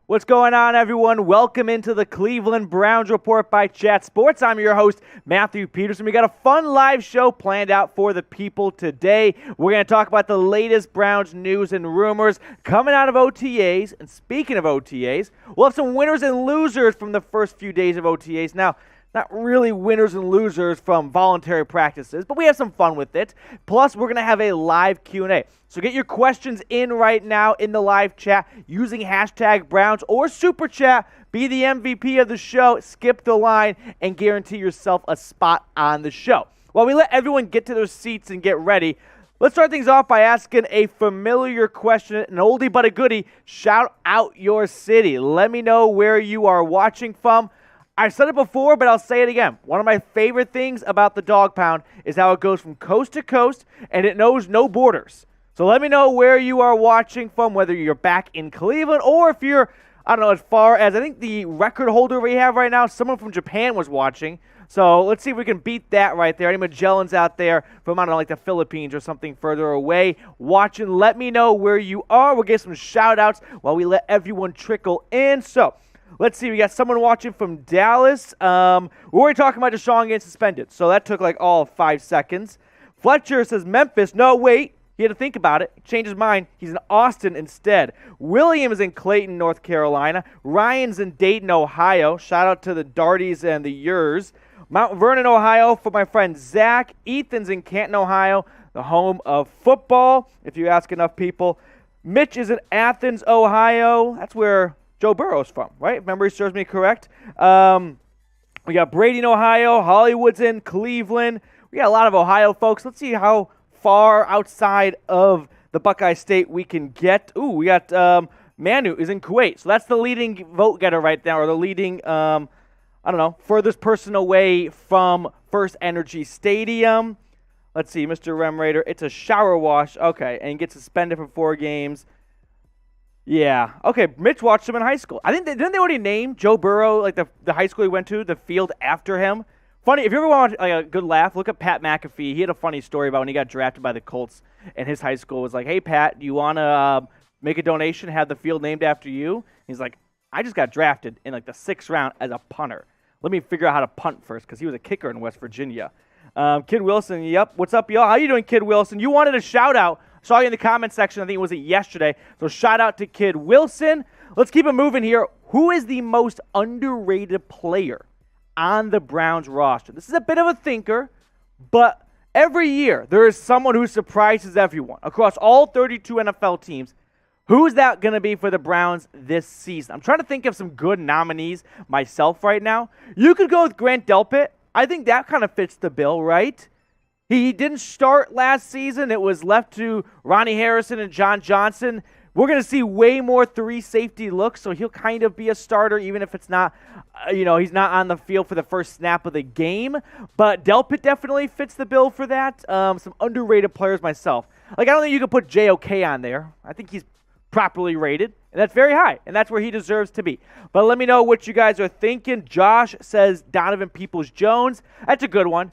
What's going on, everyone? Welcome into the Cleveland Browns Report by Chat Sports. I'm your host, Matthew Peterson. We got a fun live show planned out for the people today. We're going to talk about the latest Browns news and rumors coming out of OTAs. And speaking of OTAs, we'll have some winners and losers from the first few days of OTAs. Now, not really winners and losers from voluntary practices, but we have some fun with it. Plus, we're going to have a live Q&A. So get your questions in right now in the live chat using hashtag Browns or Super Chat. Be the MVP of the show, skip the line, and guarantee yourself a spot on the show. While we let everyone get to their seats and get ready, let's start things off by asking a familiar question, an oldie but a goodie. Shout out your city. Let me know where you are watching from. I've said it before, but I'll say it again. One of my favorite things about the Dawg Pound is how it goes from coast to coast, and it knows no borders. So let me know where you are watching from, whether you're back in Cleveland or if you're, I don't know, as far as, I think the record holder we have right now, someone from Japan was watching. So let's see if we can beat that right there. Any Magellans out there from, I don't know, like the Philippines or something further away watching, let me know where you are. We'll get some shout-outs while we let everyone trickle in. So let's see, we got someone watching from Dallas. We're already talking about Deshaun getting suspended, so that took like all of 5 seconds. Fletcher says Memphis. No, wait. He had to think about it. Changed his mind. He's in Austin instead. William is in Clayton, North Carolina. Ryan's in Dayton, Ohio. Shout out to the Darties and the Yurs. Mount Vernon, Ohio for my friend Zach. Ethan's in Canton, Ohio, the home of football, if you ask enough people. Mitch is in Athens, Ohio. That's where Joe Burrow's from, right? If memory serves me correct. We got Brady in Ohio. Hollywood's in Cleveland. We got a lot of Ohio folks. Let's see how far outside of the Buckeye State we can get. Ooh, we got Manu is in Kuwait. So that's the leading vote getter right now, or the leading, furthest person away from First Energy Stadium. Let's see, Mr. Rem Raider. It's a shower wash. Okay, and gets suspended for 4 games. Yeah. Okay, Mitch watched him in high school. I think didn't they already name Joe Burrow, like the high school he went to, the field after him? Funny, if you ever want like a good laugh, look at Pat McAfee. He had a funny story about when he got drafted by the Colts, and his high school was like, hey, Pat, do you want to make a donation, have the field named after you? He's like, I just got drafted in like the 6th round as a punter. Let me figure out how to punt first, because he was a kicker in West Virginia. Kid Wilson, yep. What's up, y'all? How you doing, Kid Wilson? You wanted a shout-out. Saw you in the comment section. I think it was yesterday. So shout out to Kid Wilson. Let's keep it moving here. Who is the most underrated player on the Browns roster? This is a bit of a thinker, but every year there is someone who surprises everyone across all 32 NFL teams. Who's that going to be for the Browns this season? I'm trying to think of some good nominees myself right now. You could go with Grant Delpit. I think that kind of fits the bill, right? He didn't start last season. It was left to Ronnie Harrison and John Johnson. We're going to see way more 3 safety looks, so he'll kind of be a starter even if it's not, he's not on the field for the first snap of the game. But Delpit definitely fits the bill for that. Some underrated players myself. Like, I don't think you could put JOK on there. I think he's properly rated, and that's very high, and that's where he deserves to be. But let me know what you guys are thinking. Josh says Donovan Peoples-Jones. That's a good one.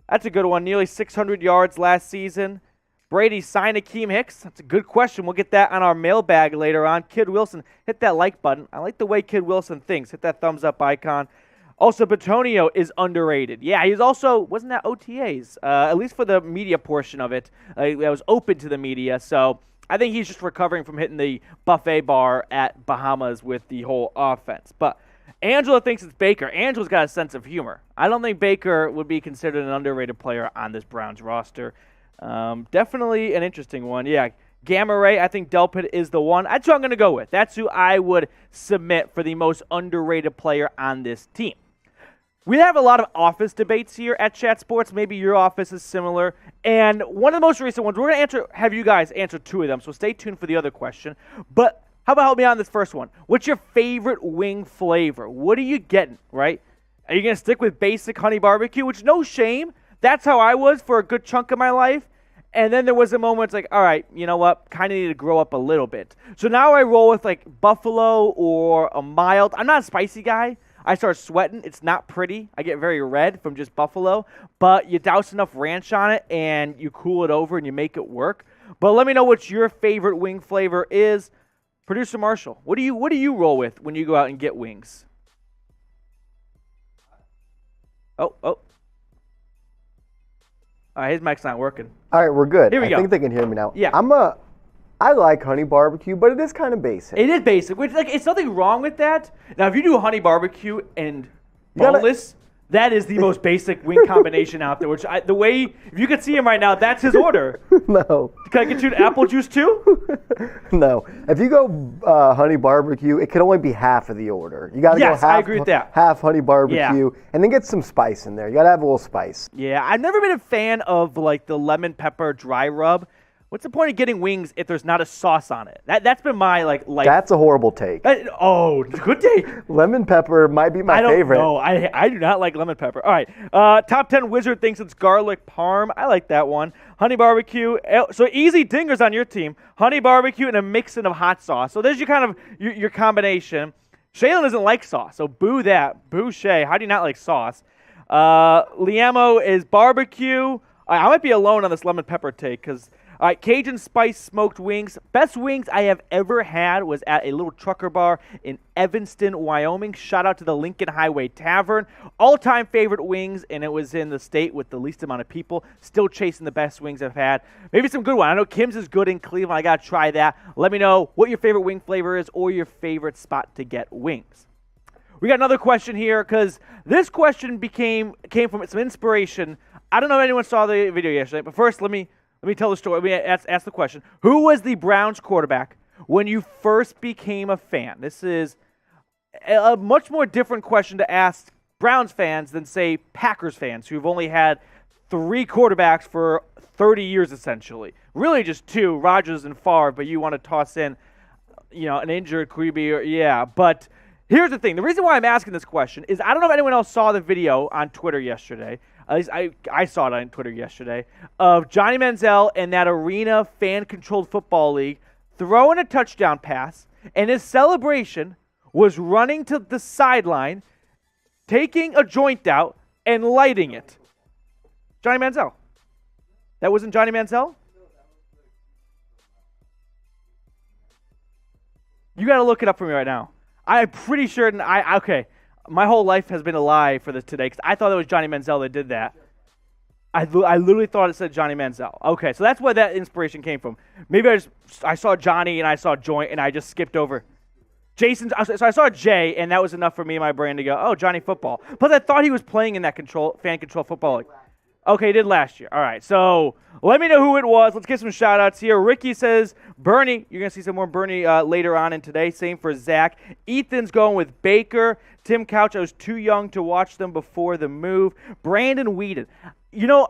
That's a good one. Nearly 600 yards last season. Brady signed Akeem Hicks. That's a good question. We'll get that on our mailbag later on. Kid Wilson, hit that like button. I like the way Kid Wilson thinks. Hit that thumbs up icon. Also, Batonio is underrated. Yeah, he's also, wasn't that OTAs? At least for the media portion of it. That was open to the media. So I think he's just recovering from hitting the buffet bar at Bahamas with the whole offense. But Angela thinks it's Baker. Angela's got a sense of humor. I don't think Baker would be considered an underrated player on this Browns roster. Definitely an interesting one. Yeah, Gamma Ray, I think Delpit is the one. That's who I'm going to go with. That's who I would submit for the most underrated player on this team. We have a lot of office debates here at Chat Sports. Maybe your office is similar. And one of the most recent ones, we're going to have you guys answer 2 of them, so stay tuned for the other question. But how about help me on this first one? What's your favorite wing flavor? What are you getting, right? Are you going to stick with basic honey barbecue, which no shame. That's how I was for a good chunk of my life. And then there was a moment it's like, all right, you know what? Kind of need to grow up a little bit. So now I roll with like buffalo or a mild. I'm not a spicy guy. I start sweating. It's not pretty. I get very red from just buffalo. But you douse enough ranch on it and you cool it over and you make it work. But let me know what your favorite wing flavor is. Producer Marshall, what do you roll with when you go out and get wings? Oh. All right, his mic's not working. All right, we're good. Here we go. I think they can hear me now. Yeah. I like honey barbecue, but it is kind of basic. It is basic, which it's nothing wrong with that. Now, if you do honey barbecue and boneless, that is the most basic wing combination out there. Which if you could see him right now, that's his order. No. Can I get you an apple juice too? No. If you go honey barbecue, it can only be half of the order. You got to go half. I agree with that. Half honey barbecue, and then get some spice in there. You got to have a little spice. Yeah, I've never been a fan of like the lemon pepper dry rub. What's the point of getting wings if there's not a sauce on it? That's been my life. That's a horrible take. Good take. Lemon pepper might be my favorite. No, I do not like lemon pepper. All right, top 10 wizard thinks it's garlic parm. I like that one. Honey barbecue. So easy dingers on your team. Honey barbecue and a mixing of hot sauce. So there's your combination. Shaylin doesn't like sauce, so boo that. Boo Shay. How do you not like sauce? Liamo is barbecue. I might be alone on this lemon pepper take because. All right, Cajun Spice smoked wings. Best wings I have ever had was at a little trucker bar in Evanston, Wyoming. Shout out to the Lincoln Highway Tavern. All-time favorite wings, and it was in the state with the least amount of people. Still chasing the best wings I've had. Maybe some good one. I know Kim's is good in Cleveland. I got to try that. Let me know what your favorite wing flavor is or your favorite spot to get wings. We got another question here because this question came from some inspiration. I don't know if anyone saw the video yesterday, but first let me tell the story. Let me ask the question. Who was the Browns quarterback when you first became a fan? This is a much more different question to ask Browns fans than, say, Packers fans, who've only had 3 quarterbacks for 30 years, essentially. Really just 2, Rodgers and Favre, but you want to toss in, an injured Quebe. But here's the thing. The reason why I'm asking this question is I don't know if anyone else saw the video on Twitter yesterday. At least I saw it on Twitter yesterday, of Johnny Manziel and that arena fan-controlled football league throwing a touchdown pass, and his celebration was running to the sideline, taking a joint out, and lighting it. Johnny Manziel. That wasn't Johnny Manziel? You got to look it up for me right now. I'm pretty sure. Okay. My whole life has been a lie for this today because I thought it was Johnny Manziel that did that. I literally thought it said Johnny Manziel. Okay, so that's where that inspiration came from. Maybe I saw Johnny and I saw Joint and I just skipped over Jason. So I saw Jay and that was enough for me and my brain to go, oh, Johnny Football. Plus I thought he was playing in that fan control football league. Okay, he did last year. All right, so let me know who it was. Let's get some shout-outs here. Ricky says, Bernie. You're going to see some more Bernie later on in today. Same for Zach. Ethan's going with Baker. Tim Couch, I was too young to watch them before the move. Brandon Whedon.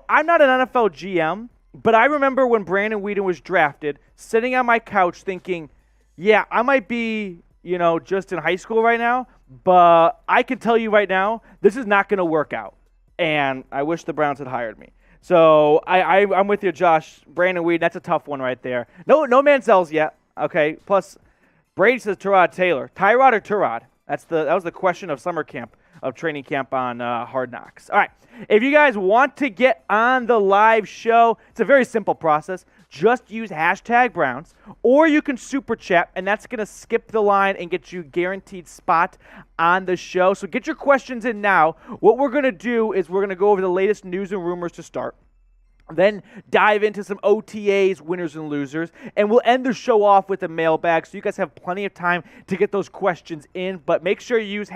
I'm not an NFL GM, but I remember when Brandon Whedon was drafted, sitting on my couch thinking, yeah, I might be, just in high school right now, but I can tell you right now, this is not going to work out. And I wish the Browns had hired me. So I'm with you, Josh. Brandon Weed, that's a tough one right there. No Manziel's yet. Okay. Plus, Brady says Tyrod Taylor. Tyrod or Tyrod? That was the question of summer camp, of training camp on Hard Knocks. All right. If you guys want to get on the live show, it's a very simple process. Just use #Browns, or you can super chat, and that's going to skip the line and get you guaranteed spot on the show. So get your questions in now. What we're going to do is we're going to go over the latest news and rumors to start. Then dive into some OTAs, winners and losers, and we'll end the show off with a mailbag so you guys have plenty of time to get those questions in. But make sure you use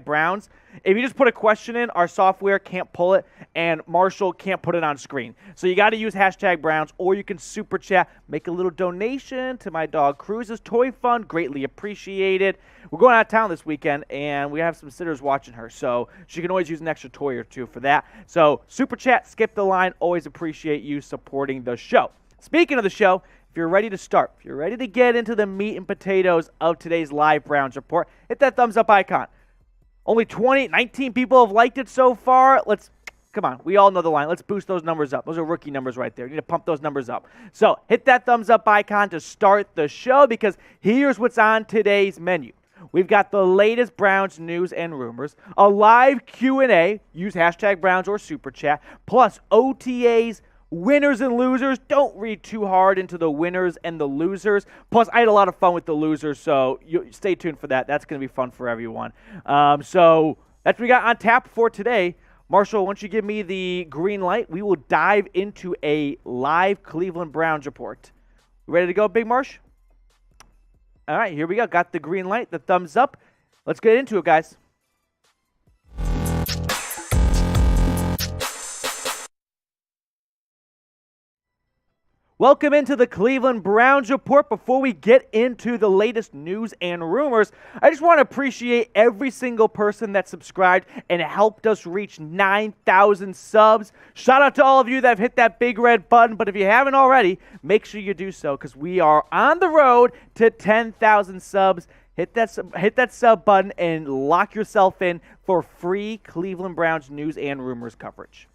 #Browns. If you just put a question in, our software can't pull it, and Marshall can't put it on screen. So you got to use #Browns, or you can super chat, make a little donation to my dog Cruz's Toy Fund. Greatly appreciated. We're going out of town this weekend, and we have some sitters watching her, so she can always use an extra toy or two for that. So super chat, skip the line. Always appreciate you supporting the show. Speaking of the show, if you're ready to start, if you're ready to get into the meat and potatoes of today's live Browns report, hit that thumbs up icon. Only 19 people have liked it so far. Come on, we all know the line. Let's boost those numbers up. Those are rookie numbers right there. You need to pump those numbers up. So hit that thumbs up icon to start the show because here's what's on today's menu. We've got the latest Browns news and rumors, a live Q&A, use #Browns or Super Chat, plus OTAs, winners and losers. Don't read too hard into the winners and the losers. Plus, I had a lot of fun with the losers, so stay tuned for that. That's going to be fun for everyone. So that's what we got on tap for today. Marshall, once you give me the green light, we will dive into a live Cleveland Browns report. Ready to go, Big Marsh? All right, here we go. Got the green light, the thumbs up. Let's get into it, guys. Welcome into the Cleveland Browns report. Before we get into the latest news and rumors, I just want to appreciate every single person that subscribed and helped us reach 9,000 subs. Shout out to all of you that have hit that big red button, but if you haven't already, make sure you do so because we are on the road to 10,000 subs. Hit that sub button and lock yourself in for free Cleveland Browns news and rumors coverage.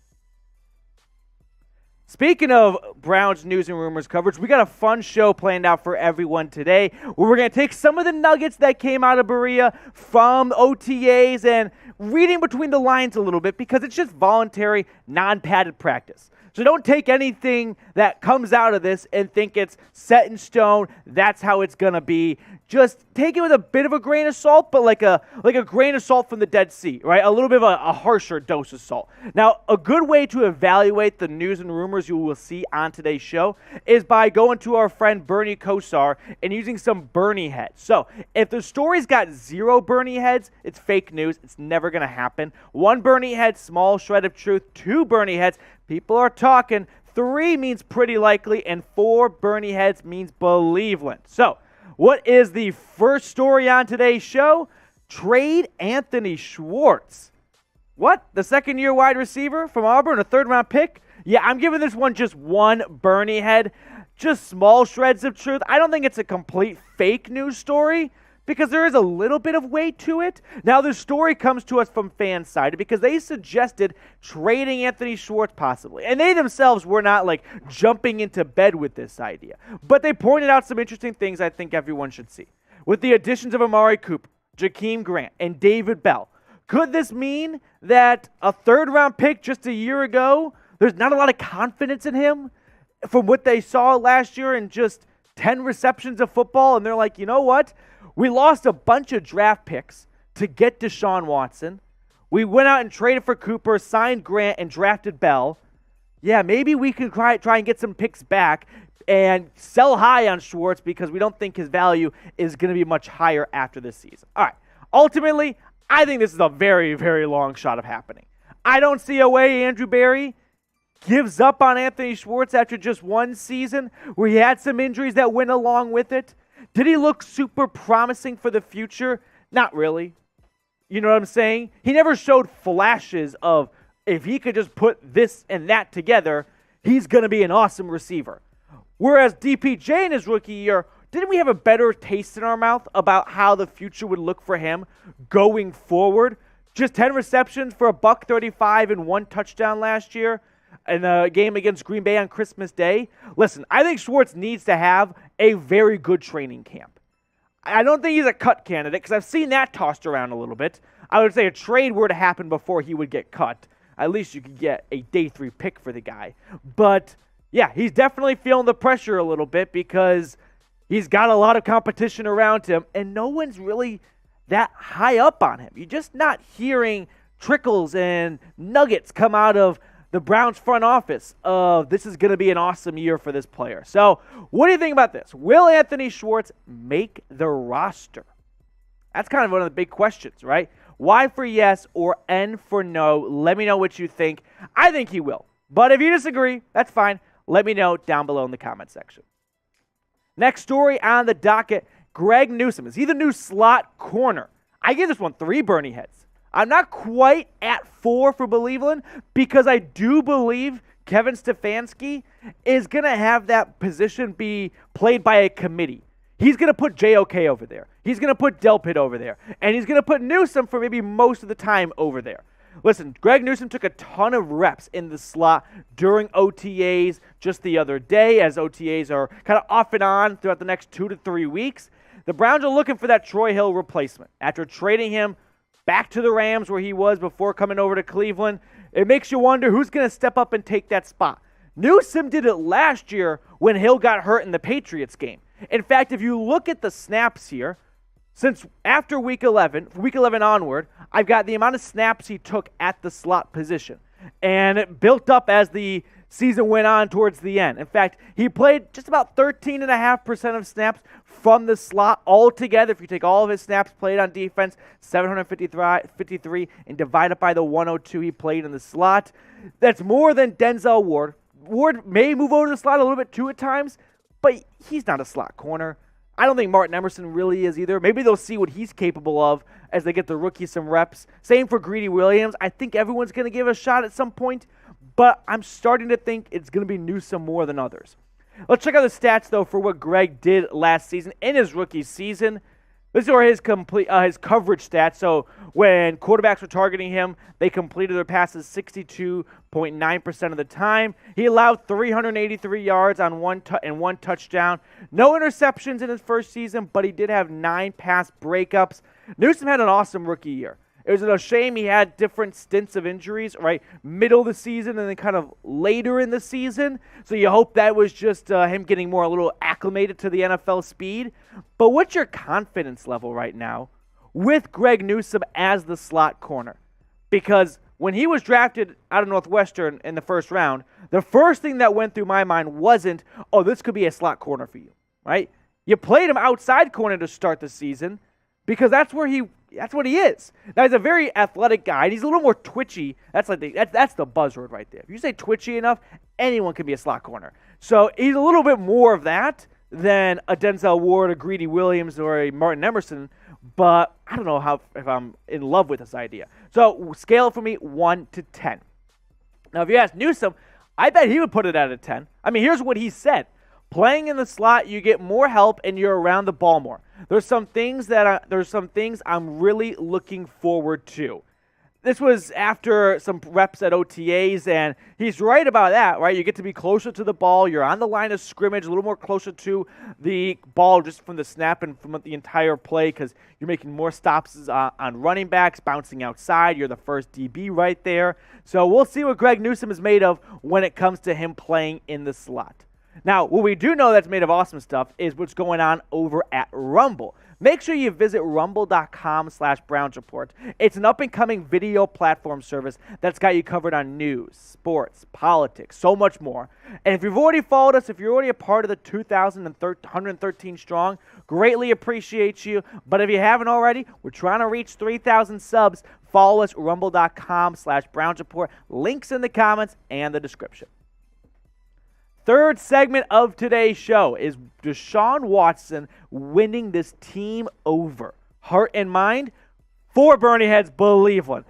Speaking of Browns news and rumors coverage, we got a fun show planned out for everyone today where we're going to take some of the nuggets that came out of Berea from OTAs and reading between the lines a little bit because it's just voluntary, non-padded practice. So don't take anything that comes out of this and think it's set in stone. That's how it's going to be. Just take it with a bit of a grain of salt, but like a grain of salt from the Dead Sea, right? A little bit of a harsher dose of salt. Now, a good way to evaluate the news and rumors you will see on today's show is by going to our friend Bernie Kosar and using some Bernie heads. So if the story's got 0 Bernie heads, it's fake news. It's never going to happen. 1 Bernie head, small shred of truth. 2 Bernie heads, people are talking. 3 means pretty likely, and 4 Bernie heads means Believeland. So what is the first story on today's show? Trade Anthony Schwartz. What? The second-year wide receiver from Auburn, a third-round pick? Yeah, I'm giving this one just 1 Bernie head. Just small shreds of truth. I don't think it's a complete fake news story because there is a little bit of weight to it. Now, the story comes to us from Fansided because they suggested trading Anthony Schwartz possibly. And they themselves were not like jumping into bed with this idea. But they pointed out some interesting things I think everyone should see. With the additions of Amari Cooper, Jakeem Grant, and David Bell, could this mean that a third-round pick just a year ago, there's not a lot of confidence in him from what they saw last year in just 10 receptions of football, and they're like, you know what? We lost a bunch of draft picks to get Deshaun Watson. We went out and traded for Cooper, signed Grant, and drafted Bell. Yeah, maybe we could try and get some picks back and sell high on Schwartz because we don't think his value is going to be much higher after this season. All right. Ultimately, I think this is a very, very long shot of happening. I don't see a way Andrew Berry gives up on Anthony Schwartz after just 1 season where he had some injuries that went along with it. Did he look super promising for the future? Not really. You know what I'm saying? He never showed flashes of if he could just put this and that together, he's going to be an awesome receiver. Whereas DPJ in his rookie year, didn't we have a better taste in our mouth about how the future would look for him going forward? Just 10 receptions for $135 and 1 touchdown last year in the game against Green Bay on Christmas Day. Listen, I think Schwartz needs to have a very good training camp. I don't think he's a cut candidate because I've seen that tossed around a little bit. I would say a trade were to happen before he would get cut. At least you could get a day 3 pick for the guy. But yeah, he's definitely feeling the pressure a little bit because he's got a lot of competition around him and no one's really that high up on him. You're just not hearing trickles and nuggets come out of the Browns front office of this is going to be an awesome year for this player. So what do you think about this? Will Anthony Schwartz make the roster? That's kind of one of the big questions, right? Y for yes or N for no. Let me know what you think. I think he will. But if you disagree, that's fine. Let me know down below in the comment section. Next story on the docket, Greg Newsome. Is he the new slot corner? I give this one 3 Bernie heads. I'm not quite at 4 for Believeland because I do believe Kevin Stefanski is going to have that position be played by a committee. He's going to put JOK over there. He's going to put Delpit over there. And he's going to put Newsome for maybe most of the time over there. Listen, Greg Newsome took a ton of reps in the slot during OTAs just the other day, as OTAs are kind of off and on throughout the next 2 to 3 weeks. The Browns are looking for that Troy Hill replacement. After trading him back to the Rams where he was before coming over to Cleveland, it makes you wonder who's going to step up and take that spot. Newsome did it last year when Hill got hurt in the Patriots game. In fact, if you look at the snaps here, since after week 11 onward, I've got the amount of snaps he took at the slot position. And it built up as the season went on towards the end. In fact, he played just about 13.5% of snaps from the slot altogether. If you take all of his snaps played on defense, 753, and divide it by the 102 he played in the slot, that's more than Denzel Ward. Ward may move over to the slot a little bit too at times, but he's not a slot corner. I don't think Martin Emerson really is either. Maybe they'll see what he's capable of as they get the rookie some reps. Same for Greedy Williams. I think everyone's going to give a shot at some point, but I'm starting to think it's going to be Newsome more than others. Let's check out the stats, though, for what Greg did last season in his rookie season. These are his coverage stats. So when quarterbacks were targeting him, they completed their passes 62.9% of the time. He allowed 383 yards on one touchdown. No interceptions in his first season, but he did have 9 pass breakups. Newsome had an awesome rookie year. It was a shame he had different stints of injuries, right? Middle of the season and then kind of later in the season. So you hope that was just him getting a little acclimated to the NFL speed. But what's your confidence level right now with Greg Newsome as the slot corner? Because when he was drafted out of Northwestern in the first round, the first thing that went through my mind wasn't, oh, this could be a slot corner for you, right? You played him outside corner to start the season because that's what he is. Now, he's a very athletic guy. And he's a little more twitchy. That's the buzzword right there. If you say twitchy enough, anyone can be a slot corner. So he's a little bit more of that than a Denzel Ward, a Greedy Williams, or a Martin Emerson. But I don't know if I'm in love with this idea. So scale for me 1 to 10. Now, if you ask Newsome, I bet he would put it at a 10. I mean, here's what he said. Playing in the slot, you get more help and you're around the ball more. There's some things I'm really looking forward to. This was after some reps at OTAs, and he's right about that, right? You get to be closer to the ball. You're on the line of scrimmage, a little more closer to the ball just from the snap and from the entire play because you're making more stops on running backs, bouncing outside. You're the first DB right there. So we'll see what Greg Newsome is made of when it comes to him playing in the slot. Now, what we do know that's made of awesome stuff is what's going on over at Rumble. Make sure you visit rumble.com/Browns Report. It's an up-and-coming video platform service that's got you covered on news, sports, politics, so much more. And if you've already followed us, if you're already a part of the 113 strong, greatly appreciate you. But if you haven't already, we're trying to reach 3,000 subs. Follow us, rumble.com/Browns Report. Links in the comments and the description. Third segment of today's show is Deshaun Watson winning this team over. Heart and mind, for Bernie Heads, believe one.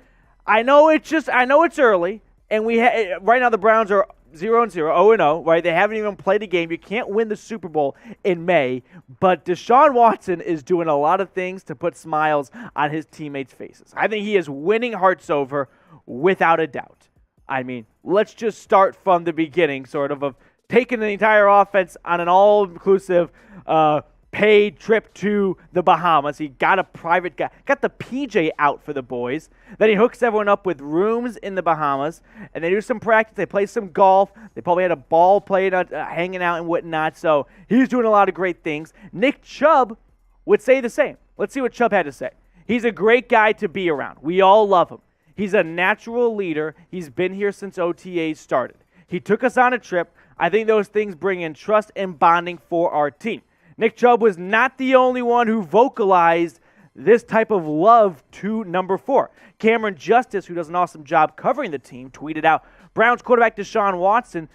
I know it's early, and right now the Browns are 0-0, 0-0, right? They haven't even played a game. You can't win the Super Bowl in May, but Deshaun Watson is doing a lot of things to put smiles on his teammates' faces. I think he is winning hearts over without a doubt. I mean, let's just start from the beginning, sort of taking the entire offense on an all-inclusive paid trip to the Bahamas. He got a private guy, got the PJ out for the boys. Then he hooks everyone up with rooms in the Bahamas, and they do some practice. They play some golf. They probably had a ball played, hanging out and whatnot. So he's doing a lot of great things. Nick Chubb would say the same. Let's see what Chubb had to say. He's a great guy to be around. We all love him. He's a natural leader. He's been here since OTAs started. He took us on a trip. I think those things bring in trust and bonding for our team. Nick Chubb was not the only one who vocalized this type of love to number 4. Cameron Justice, who does an awesome job covering the team, tweeted out, Browns quarterback Deshaun Watson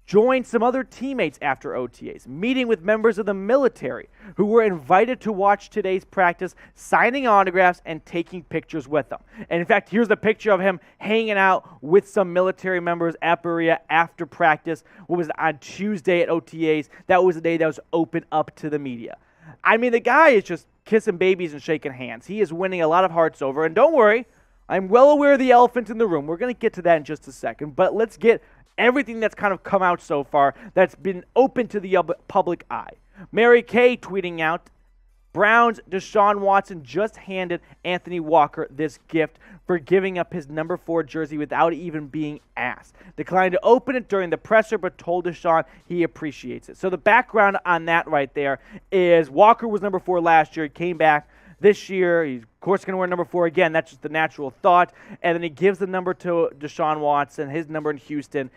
joined some other teammates after OTAs, meeting with members of the military who were invited to watch today's practice, signing autographs and taking pictures with them. And in fact, here's the picture of him hanging out with some military members at Berea after practice. What was it, on Tuesday at OTAs? That was the day that was open up to the media. I mean, the guy is just kissing babies and shaking hands. He is winning a lot of hearts over. And don't worry, I'm well aware of the elephant in the room. We're going to get to that in just a second. But let's get everything that's kind of come out so far that's been open to the public eye. Mary Kay tweeting out, Browns Deshaun Watson just handed Anthony Walker this gift for giving up his number 4 jersey without even being asked. Declined to open it during the presser, but told Deshaun he appreciates it. So the background on that right there is Walker was number 4 last year. He came back this year. He's, of course, going to wear number 4 again. That's just the natural thought. And then he gives the number to Deshaun Watson, his number in Houston.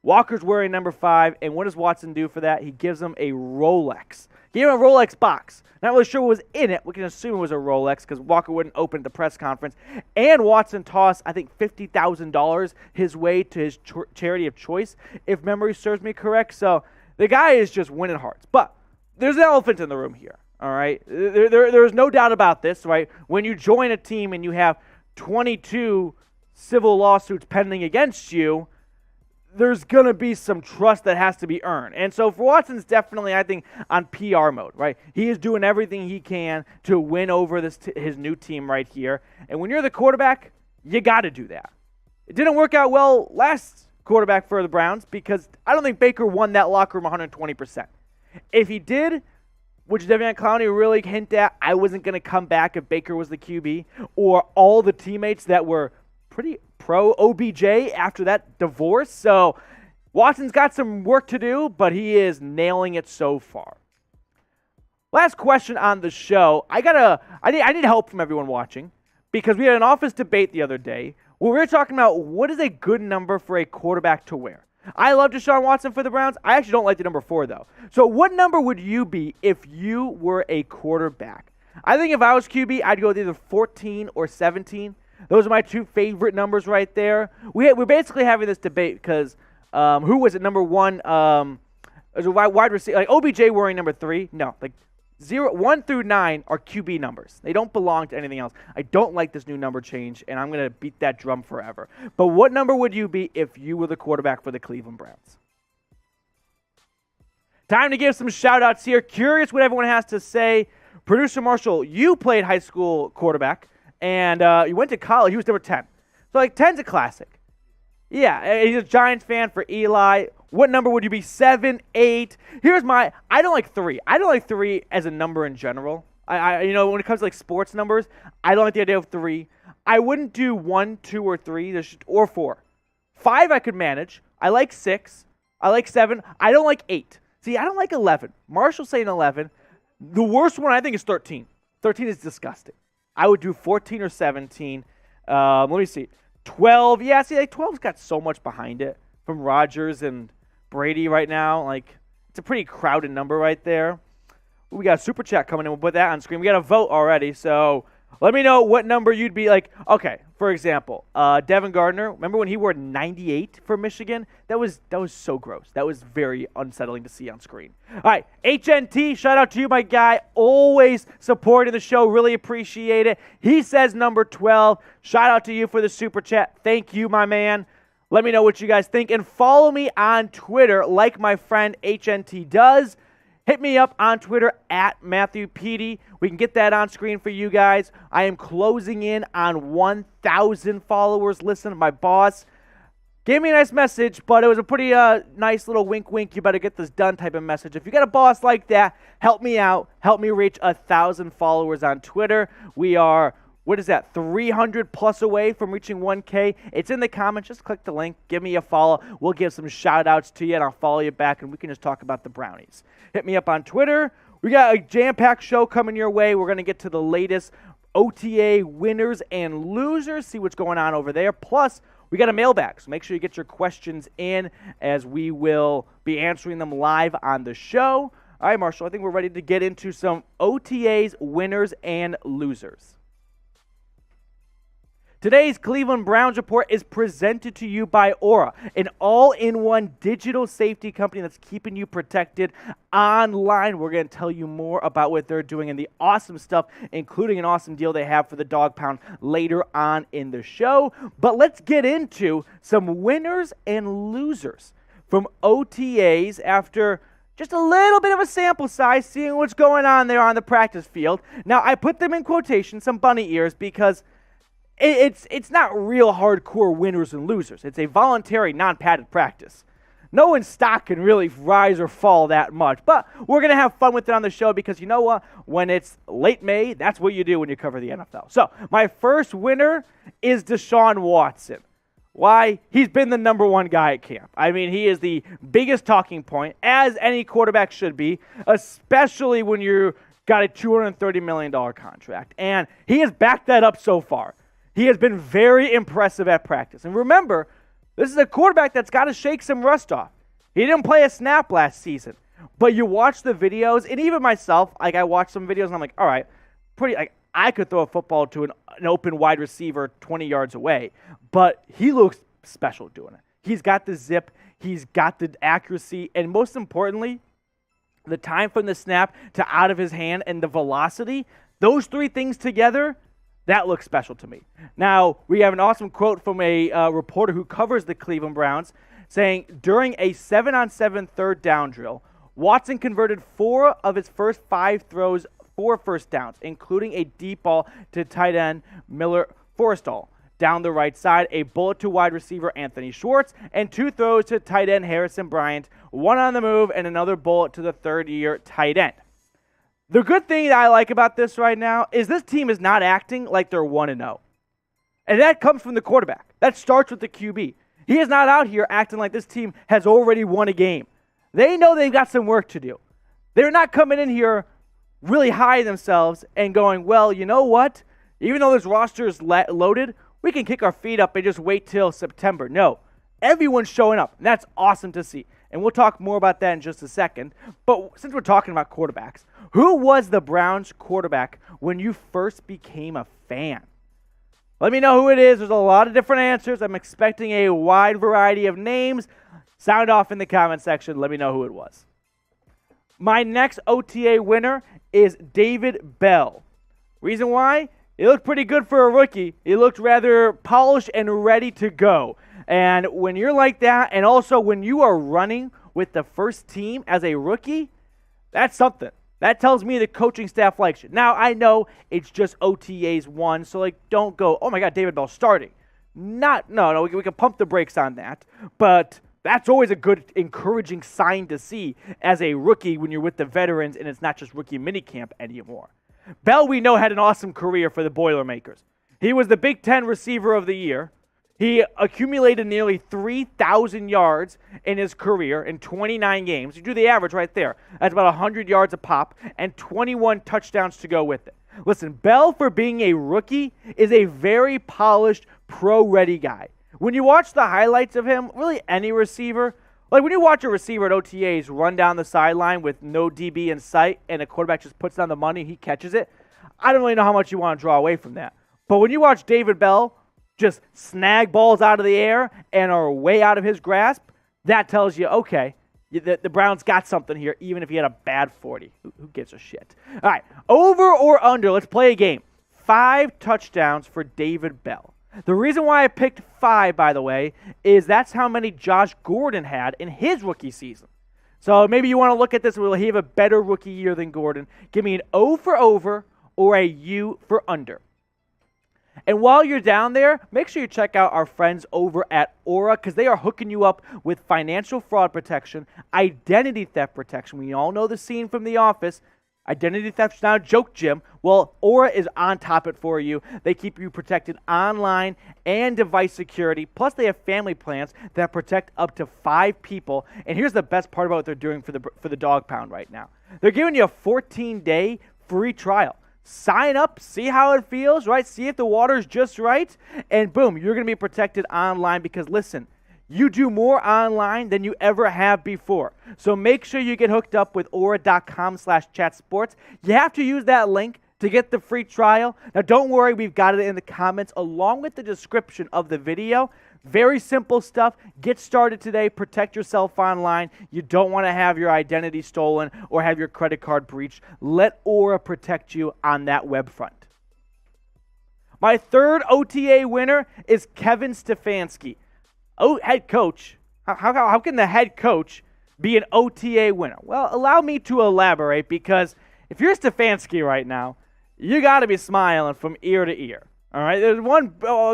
Walker's wearing number 5, and what does Watson do for that? He gives him a Rolex. He gave him a Rolex box. Not really sure what was in it. We can assume it was a Rolex because Walker wouldn't open at the press conference. And Watson tossed, I think, $50,000 his way to his charity of choice, if memory serves me correct. So the guy is just winning hearts. But there's an elephant in the room here, all right? There's no doubt about this, right? When you join a team and you have 22 civil lawsuits pending against you, there's going to be some trust that has to be earned. And so for Watson's definitely, I think, on PR mode, right? He is doing everything he can to win over his new team right here. And when you're the quarterback, you got to do that. It didn't work out well last quarterback for the Browns because I don't think Baker won that locker room 120%. If he did, which Devion Clowney really hinted at, I wasn't going to come back if Baker was the QB, or all the teammates that were pretty pro OBJ after that divorce. So Watson's got some work to do, but he is nailing it so far. Last question on the show. I need help from everyone watching because we had an office debate the other day where we were talking about what is a good number for a quarterback to wear. I love Deshaun Watson for the Browns. I actually don't like the number 4, though. So what number would you be if you were a quarterback? I think if I was QB, I'd go with either 14 or 17. Those are my 2 favorite numbers right there. We're basically having this debate because who was it? Number 1 as a wide receiver, like OBJ wearing number 3. No, like 1 through 9 are QB numbers. They don't belong to anything else. I don't like this new number change, and I'm going to beat that drum forever. But what number would you be if you were the quarterback for the Cleveland Browns? Time to give some shout-outs here. Curious what everyone has to say. Producer Marshall, you played high school quarterback. And you went to college. He was number 10. So, 10's a classic. Yeah, he's a Giants fan for Eli. What number would you be? 7, 8? Here's I don't like 3. I don't like 3 as a number in general. When it comes to, sports numbers, I don't like the idea of 3. I wouldn't do 1, 2, or 3, or 4. 5 I could manage. I like 6. I like 7. I don't like 8. See, I don't like 11. Marshall's saying 11. The worst one, I think, is 13. 13 is disgusting. I would do 14 or 17. Let me see. 12. Yeah, see, 12's got so much behind it from Rodgers and Brady right now. It's a pretty crowded number right there. We got a super chat coming in. We'll put that on screen. We got a vote already, so let me know what number you'd be like. Okay, for example, Devin Gardner. Remember when he wore 98 for Michigan? That was so gross. That was very unsettling to see on screen. All right, HNT, shout out to you, my guy. Always supporting the show. Really appreciate it. He says number 12. Shout out to you for the super chat. Thank you, my man. Let me know what you guys think. And follow me on Twitter like my friend HNT does. Hit me up on Twitter at Matthew Petey. We can get that on screen for you guys. I am closing in on 1,000 followers. Listen, my boss gave me a nice message, but it was a pretty nice little wink, wink, you better get this done type of message. If you got a boss like that, help me out. Help me reach 1,000 followers on Twitter. We are, 300 plus away from reaching 1K. It's in the comments. Just click the link. Give me a follow. We'll give some shout-outs to you, and I'll follow you back, and we can just talk about the Brownies. Hit me up on Twitter. We got a jam-packed show coming your way. We're going to get to the latest OTA winners and losers, see what's going on over there. Plus, we got a mailbag, so make sure you get your questions in as we will be answering them live on the show. All right, Marshall, I think we're ready to get into some OTAs winners and losers. Today's Cleveland Browns Report is presented to you by Aura, an all-in-one digital safety company that's keeping you protected online. We're going to tell you more about what they're doing and the awesome stuff, including an awesome deal they have for the Dawg Pound later on in the show. But let's get into some winners and losers from OTAs after just a little bit of a sample size, seeing what's going on there on the practice field. Now, I put them in quotation, some bunny ears, because it's not real hardcore winners and losers. It's a voluntary, non-padded practice. no one's stock can really rise or fall that much. But we're going to have fun with it on the show because you know what? When it's late May, that's what you do when you cover the NFL. So my first winner is Deshaun Watson. Why? He's been the number one guy at camp. I mean, he is the biggest talking point, as any quarterback should be, especially when you got a $230 million contract. And he has backed that up so far. He has been very impressive at practice. And remember, this is a quarterback that's got to shake some rust off. He didn't play a snap last season. But you watch the videos, and even myself, I watch some videos, and I'm like, all right, I could throw a football to an open wide receiver 20 yards away. But he looks special doing it. He's got the zip. He's got the accuracy. And most importantly, the time from the snap to out of his hand and the velocity, those three things together, that looks special to me. Now, we have an awesome quote from a reporter who covers the Cleveland Browns saying, during a 7-on-7 third down drill, Watson converted 4 of his first 5 throws for first downs, including a deep ball to tight end Miller Forrestall. Down the right side, a bullet to wide receiver Anthony Schwartz, and 2 throws to tight end Harrison Bryant, 1 on the move, and another bullet to the third-year tight end. The good thing that I like about this right now is this team is not acting like they're 1-0. And that comes from the quarterback. That starts with the QB. He is not out here acting like this team has already won a game. They know they've got some work to do. They're not coming in here really high themselves and going, well, you know what? Even though this roster is loaded, we can kick our feet up and just wait till September. No, everyone's showing up, and that's awesome to see. And we'll talk more about that in just a second. But since we're talking about quarterbacks, who was the Browns quarterback when you first became a fan? Let me know who it is. There's a lot of different answers. I'm expecting a wide variety of names. Sound off in the comment section. Let me know who it was. My next OTA winner is David Bell. Reason why? He looked pretty good for a rookie. He looked rather polished and ready to go. And when you're like that, and also when you are running with the first team as a rookie, that's something. That tells me the coaching staff likes you. Now, I know it's just OTAs 1, so don't go, oh my God, David Bell's starting. No, we can pump the brakes on that. But that's always a good, encouraging sign to see as a rookie when you're with the veterans and it's not just rookie minicamp anymore. Bell, we know, had an awesome career for the Boilermakers. He was the Big Ten Receiver of the Year. He accumulated nearly 3,000 yards in his career in 29 games. You do the average right there. That's about 100 yards a pop and 21 touchdowns to go with it. Listen, Bell, for being a rookie, is a very polished, pro-ready guy. When you watch the highlights of him, really any receiver, when you watch a receiver at OTAs run down the sideline with no DB in sight and a quarterback just puts down the money, he catches it, I don't really know how much you want to draw away from that. But when you watch David Bell just snag balls out of the air and are way out of his grasp, that tells you, okay, the Browns got something here, even if he had a bad 40. Who gives a shit? All right, over or under, let's play a game. 5 touchdowns for David Bell. The reason why I picked 5, by the way, is that's how many Josh Gordon had in his rookie season. So maybe you want to look at this. Will he have a better rookie year than Gordon? Give me an O for over or a U for under. And while you're down there, make sure you check out our friends over at Aura because they are hooking you up with financial fraud protection, identity theft protection. We all know the scene from The Office. Identity theft is not a joke, Jim. Well, Aura is on top of it for you. They keep you protected online and device security. Plus, they have family plans that protect up to 5 people. And here's the best part about what they're doing for the Dawg Pound right now. They're giving you a 14-day free trial. Sign up, see how it feels, right? See if the water's just right, and boom, you're going to be protected online because, listen, you do more online than you ever have before. So make sure you get hooked up with aura.com/chatsports. You have to use that link to get the free trial. Now, don't worry, we've got it in the comments along with the description of the video. Very simple stuff. Get started today. Protect yourself online. You don't want to have your identity stolen or have your credit card breached. Let Aura protect you on that web front. My third OTA winner is Kevin Stefanski. Oh, head coach. How can the head coach be an OTA winner? Well, allow me to elaborate because if you're Stefanski right now, you got to be smiling from ear to ear. All right, there's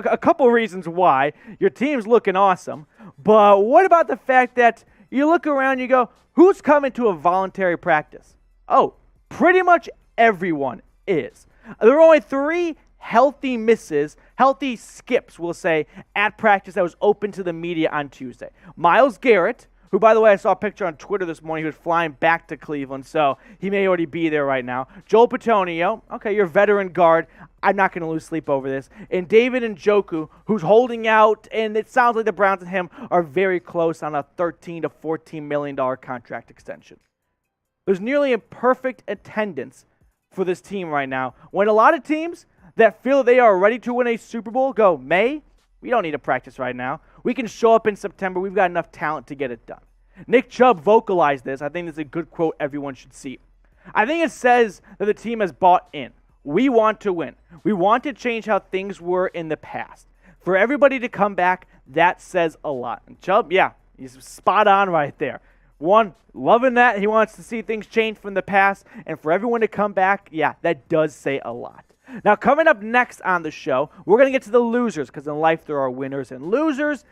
a couple reasons why. Your team's looking awesome, but what about the fact that you look around, you go, who's coming to a voluntary practice? Oh, pretty much everyone is. There were only 3 healthy skips, we'll say, at practice that was open to the media on Tuesday. Myles Garrett, who, by the way, I saw a picture on Twitter this morning. He was flying back to Cleveland, so he may already be there right now. Joel Bitonio, okay, your veteran guard. I'm not going to lose sleep over this. And David Njoku, who's holding out, and it sounds like the Browns and him are very close on a $13 to $14 million contract extension. There's nearly a perfect attendance for this team right now. When a lot of teams that feel they are ready to win a Super Bowl go, May, we don't need to practice right now. We can show up in September. We've got enough talent to get it done. Nick Chubb vocalized this. I think this is a good quote everyone should see. I think it says that the team has bought in. We want to win. We want to change how things were in the past. For everybody to come back, that says a lot. And Chubb, yeah, he's spot on right there. One, loving that. He wants to see things change from the past. And for everyone to come back, yeah, that does say a lot. Now, coming up next on the show, we're going to get to the losers, because in life there are winners and losers.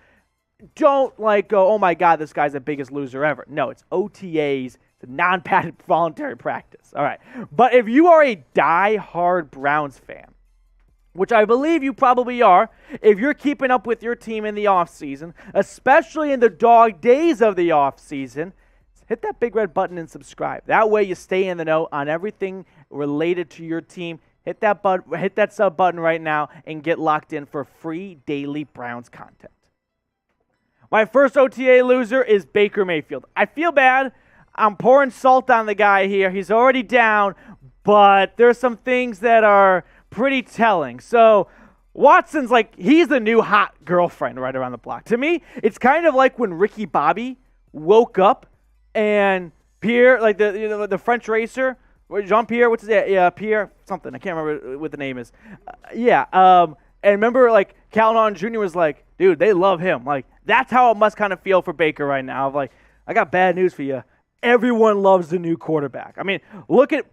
Don't go, oh my God, this guy's the biggest loser ever. No, it's OTAs, it's a non-padded voluntary practice. All right. But if you are a die-hard Browns fan, which I believe you probably are, if you're keeping up with your team in the offseason, especially in the dog days of the offseason, hit that big red button and subscribe. That way you stay in the know on everything related to your team. Hit that sub button right now and get locked in for free daily Browns content. My first OTA loser is Baker Mayfield. I feel bad. I'm pouring salt on the guy here. He's already down, but there's some things that are pretty telling. So Watson's he's the new hot girlfriend right around the block. To me, it's kind of like when Ricky Bobby woke up and Pierre, the French racer, Jean-Pierre, what's his name? Yeah, Pierre something. I can't remember what the name is. And remember, Calhoun Jr. was like, dude, they love him. That's how it must kind of feel for Baker right now. I got bad news for you. Everyone loves the new quarterback. I mean,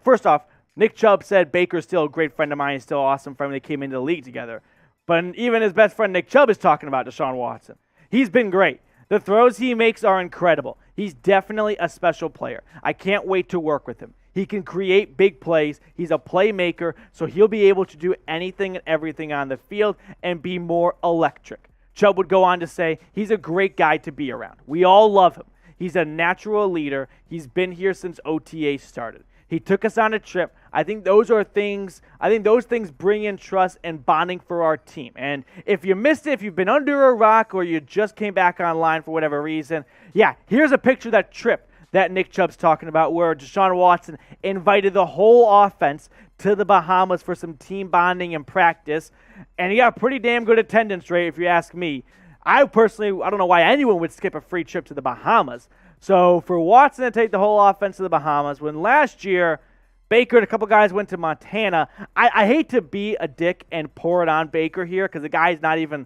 first off, Nick Chubb said Baker's still a great friend of mine. He's still awesome friend when they came into the league together. But even his best friend Nick Chubb is talking about Deshaun Watson. He's been great. The throws he makes are incredible. He's definitely a special player. I can't wait to work with him. He can create big plays. He's a playmaker, so he'll be able to do anything and everything on the field and be more electric. Chubb would go on to say he's a great guy to be around. We all love him. He's a natural leader. He's been here since OTA started. He took us on a trip. I think those things bring in trust and bonding for our team. And if you missed it, if you've been under a rock or you just came back online for whatever reason, yeah, here's a picture of that trip that Nick Chubb's talking about, where Deshaun Watson invited the whole offense to the Bahamas for some team bonding and practice. And he got a pretty damn good attendance rate, if you ask me. I don't know why anyone would skip a free trip to the Bahamas. So for Watson to take the whole offense to the Bahamas, when last year Baker and a couple guys went to Montana, I hate to be a dick and pour it on Baker here, because the guy's not even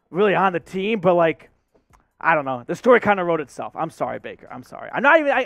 really on the team, but I don't know. The story kind of wrote itself. I'm sorry, Baker. I'm sorry. I'm not even.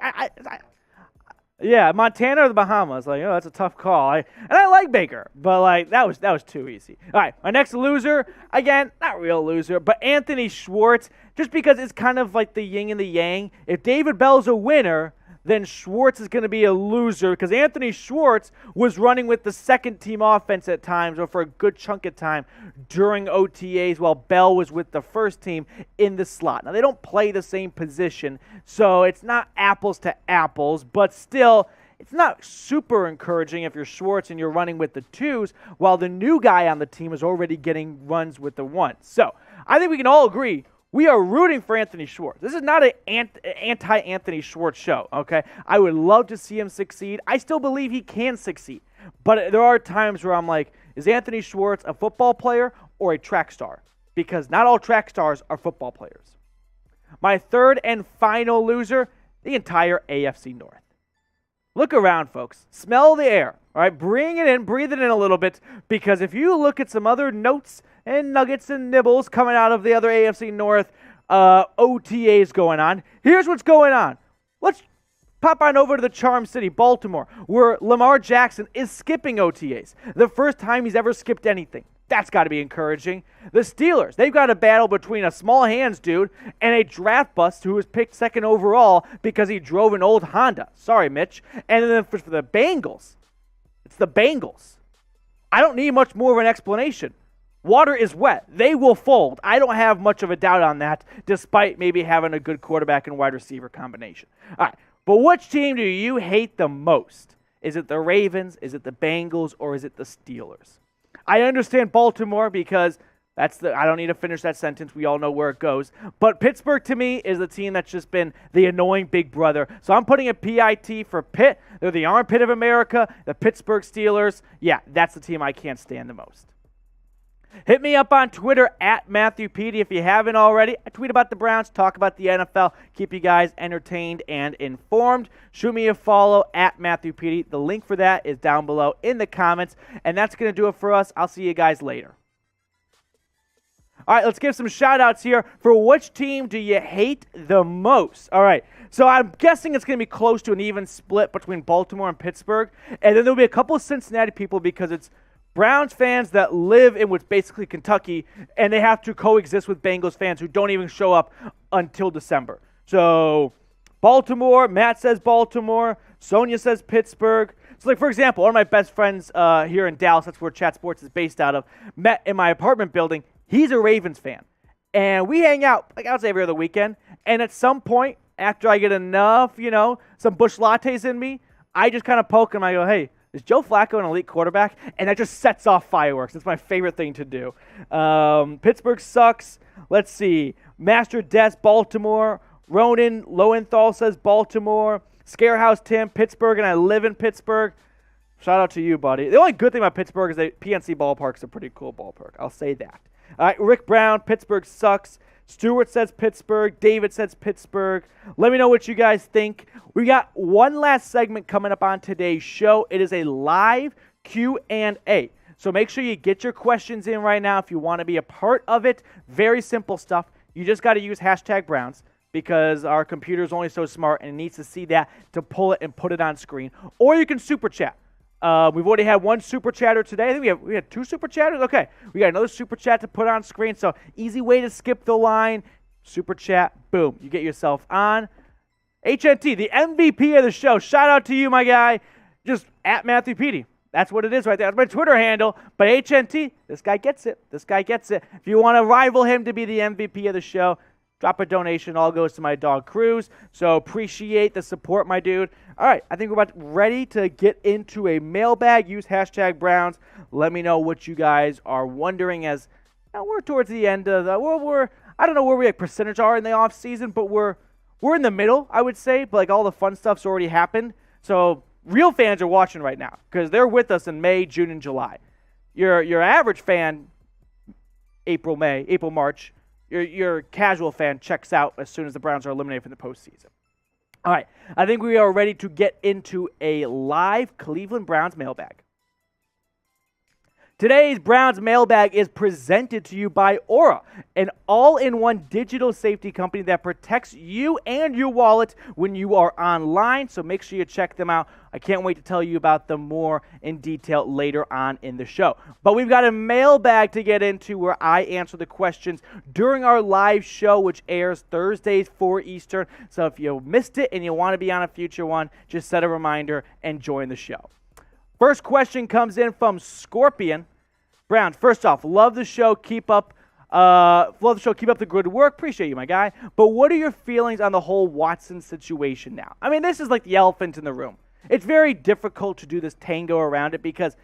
Yeah, Montana or the Bahamas. That's a tough call. And I like Baker, but that was too easy. All right, my next loser, again, not real loser, but Anthony Schwartz. Just because it's kind of like the yin and the yang. If David Bell's a winner, then Schwartz is going to be a loser, because Anthony Schwartz was running with the second-team offense at times, or for a good chunk of time during OTAs, while Bell was with the first team in the slot. Now, they don't play the same position, so it's not apples to apples, but still, it's not super encouraging if you're Schwartz and you're running with the twos, while the new guy on the team is already getting runs with the ones. So, I think we can all agree we are rooting for Anthony Schwartz. This is not an anti-Anthony Schwartz show, okay? I would love to see him succeed. I still believe he can succeed. But there are times where I'm like, is Anthony Schwartz a football player or a track star? Because not all track stars are football players. My third and final loser, the entire AFC North. Look around, folks. Smell the air, all right? Bring it in, breathe it in a little bit, because if you look at some other notes and nuggets and nibbles coming out of the other AFC North OTAs going on, here's what's going on. Let's pop on over to the Charm City, Baltimore, where Lamar Jackson is skipping OTAs. The first time he's ever skipped anything. That's got to be encouraging. The Steelers, they've got a battle between a small hands dude and a draft bust who was picked second overall because he drove an old Honda. Sorry, Mitch. And then for the Bengals, it's the Bengals. I don't need much more of an explanation. Water is wet. They will fold. I don't have much of a doubt on that, despite maybe having a good quarterback and wide receiver combination. All right, but which team do you hate the most? Is it the Ravens, is it the Bengals, or is it the Steelers? I understand Baltimore because I don't need to finish that sentence. We all know where it goes. But Pittsburgh, to me, is the team that's just been the annoying big brother. So I'm putting a PIT for Pitt. They're the armpit of America, the Pittsburgh Steelers. Yeah, that's the team I can't stand the most. Hit me up on Twitter at Matthew Petey if you haven't already. I tweet about the Browns, talk about the NFL, keep you guys entertained and informed. Shoot me a follow at Matthew Petey. The link for that is down below in the comments. And that's going to do it for us. I'll see you guys later. All right, let's give some shout-outs here. For which team do you hate the most? All right, so I'm guessing it's going to be close to an even split between Baltimore and Pittsburgh. And then there'll be a couple of Cincinnati people because it's Browns fans that live in what's basically Kentucky, and they have to coexist with Bengals fans who don't even show up until December. So Baltimore, Matt says Baltimore, Sonia says Pittsburgh. So, like, for example, one of my best friends here in Dallas, that's where Chat Sports is based out of, met in my apartment building. He's a Ravens fan. And we hang out, like I would say, every other weekend. And at some point, after I get enough, some Busch Lattes in me, I just kind of poke him. I go, hey, is Joe Flacco an elite quarterback? And that just sets off fireworks. It's my favorite thing to do. Pittsburgh sucks. Let's see. Master Des, Baltimore. Ronan Lowenthal says Baltimore. Scarehouse Tim, Pittsburgh, and I live in Pittsburgh. Shout out to you, buddy. The only good thing about Pittsburgh is that PNC Ballpark's a pretty cool ballpark. I'll say that. All right, Rick Brown, Pittsburgh sucks. Stuart says Pittsburgh. David says Pittsburgh. Let me know what you guys think. We got one last segment coming up on today's show. It is a live Q&A. So make sure you get your questions in right now if you want to be a part of it. Very simple stuff. You just got to use hashtag Browns because our computer is only so smart and it needs to see that to pull it and put it on screen. Or you can super chat. We've already had one super chatter today. I think we had two super chatters. Okay, we got another super chat to put on screen. So easy way to skip the line. Super chat, boom, you get yourself on. HNT, the MVP of the show. Shout out to you, my guy. Just at Matthew Petey. That's what it is right there. That's my Twitter handle. But HNT, this guy gets it. This guy gets it. If you want to rival him to be the MVP of the show, drop a donation. All goes to my dog, Cruz. So appreciate the support, my dude. All right, I think we're ready to get into a mailbag. Use hashtag Browns. Let me know what you guys are wondering as now we're towards the end of the I don't know where we percentage are in the off season, but we're in the middle, I would say. But like all the fun stuff's already happened. So real fans are watching right now because they're with us in May, June, and July. Your average fan, April, March. Your casual fan checks out as soon as the Browns are eliminated from the postseason. All right, I think we are ready to get into a live Cleveland Browns mailbag. Today's Browns mailbag is presented to you by Aura, an all-in-one digital safety company that protects you and your wallet when you are online, so make sure you check them out. I can't wait to tell you about them more in detail later on in the show. But we've got a mailbag to get into where I answer the questions during our live show, which airs Thursdays 4 Eastern. So if you missed it and you want to be on a future one, just set a reminder and join the show. First question comes in from Scorpion. Browns, first off, love the show. Keep up the good work. Appreciate you, my guy. But what are your feelings on the whole Watson situation now? I mean, this is like the elephant in the room. It's very difficult to do this tango around it because,